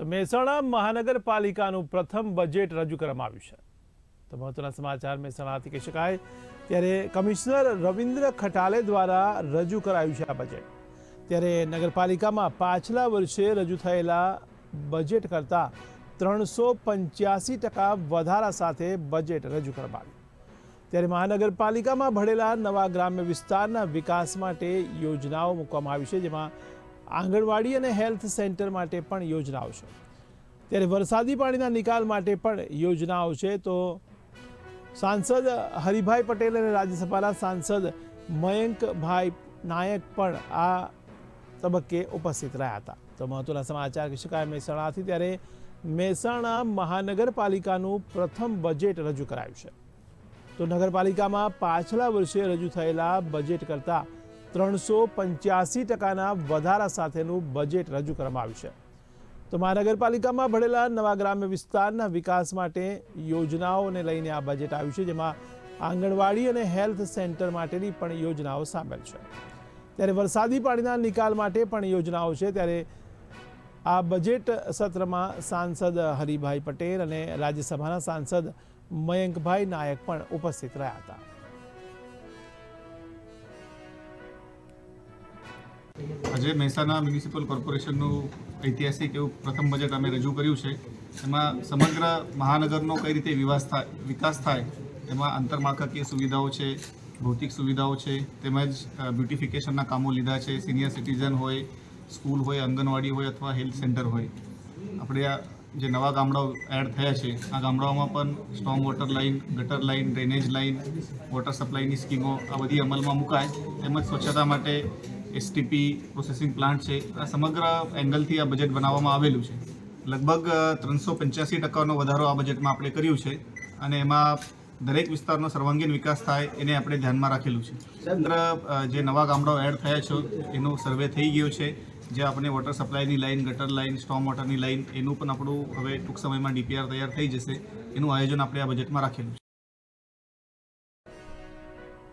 તો મહેસાણા મહાનગરપાલિકાનું પ્રથમ બજેટ રજૂ કરવામાં આવ્યું છે। તો મહત્વના સમાચાર મહેસાણાથી કહી શકાય ત્યારે કમિશનર રવિન્દ્ર ખટાલે દ્વારા રજૂ કરાયું છે આ બજેટ। ત્યારે નગરપાલિકામાં પાછલા વર્ષે રજૂ થયેલા બજેટ કરતાં 385% વધારા સાથે બજેટ રજૂ કરવામાં આવ્યું। ત્યારે મહાનગરપાલિકામાં ભળેલા નવા ગ્રામ્ય વિસ્તારના વિકાસ માટે યોજનાઓ મૂકવામાં આવી છે, જેમાં આંગણવાડી અને હેલ્થ સેન્ટર માટે પણ યોજનાઓ છે। ત્યારે વરસાદી પાણીના નિકાલ માટે પણ યોજનાઓ છે। તો સાંસદ હરિભાઈ પટેલ અને રાજ્યસભાના સાંસદ મયંકભાઈ નાયક પણ આ તબક્કે ઉપસ્થિત રહ્યા હતા। તો મહત્વના સમાચાર કહી શકાય મહેસાણાથી ત્યારે મહેસાણા મહાનગરપાલિકાનું પ્રથમ બજેટ રજૂ કરાયું છે। તો નગરપાલિકામાં પાછલા વર્ષે રજૂ થયેલા બજેટ કરતાં 385% વધારા સાથેનું બજેટ રજૂ કરવામાં આવ્યું છે। તો મહાનગરપાલિકામાં ભળેલા નવા ગ્રામ્ય વિસ્તારના વિકાસ માટે યોજનાઓને લઈને આ બજેટ આવ્યું છે, જેમાં આંગણવાડી અને હેલ્થ સેન્ટર માટેની પણ યોજનાઓ સામેલ છે। ત્યારે વરસાદી પાણીના નિકાલ માટે પણ યોજનાઓ છે। ત્યારે આ બજેટ સત્રમાં સાંસદ હરિભાઈ પટેલ અને રાજ્યસભાના સાંસદ મયંકભાઈ નાયક પણ ઉપસ્થિત રહ્યા હતા। આજે મહેસાણા મ્યુનિસિપલ કોર્પોરેશનનું ઐતિહાસિક એવું પ્રથમ બજેટ અમે રજૂ કર્યું છે। એમાં સમગ્ર મહાનગરનો કઈ રીતે વિકાસ થાય એમાં આંતરમાળખાકીય સુવિધાઓ છે, ભૌતિક સુવિધાઓ છે, તેમજ બ્યુટિફિકેશનના કામો લીધા છે। સિનિયર સિટીઝન હોય, સ્કૂલ હોય, આંગણવાડી હોય અથવા હેલ્થ સેન્ટર હોય, આપણે આ જે નવા ગામડાઓ એડ થયા છે આ ગામડાઓમાં પણ સ્ટોમ વોટર લાઇન, ગટર લાઇન, ડ્રેનેજ લાઇન, વોટર સપ્લાયની સ્કીમો આ બધી અમલમાં મુકાય। તેમજ સ્વચ્છતા માટે એસટીપી પ્રોસેસિંગ પ્લાન્ટ છે। આ સમગ્ર એંગલથી આ બજેટ બનાવવામાં આવેલું છે। લગભગ 385%નો વધારો આ બજેટમાં આપણે કર્યું છે અને એમાં દરેક વિસ્તારનો સર્વાંગીણ વિકાસ થાય એને આપણે ધ્યાનમાં રાખેલું છે। જે નવા ગામડાઓ એડ થયા છે એનું સર્વે થઈ ગયું છે। જે આપણે વોટર સપ્લાયની લાઇન, ગટર લાઇન, સ્ટોમ વોટરની લાઇન એનું પણ આપણું હવે ટૂંક સમયમાં ડીપીઆર તૈયાર થઈ જશે। એનું આયોજન આપણે આ બજેટમાં રાખેલું છે।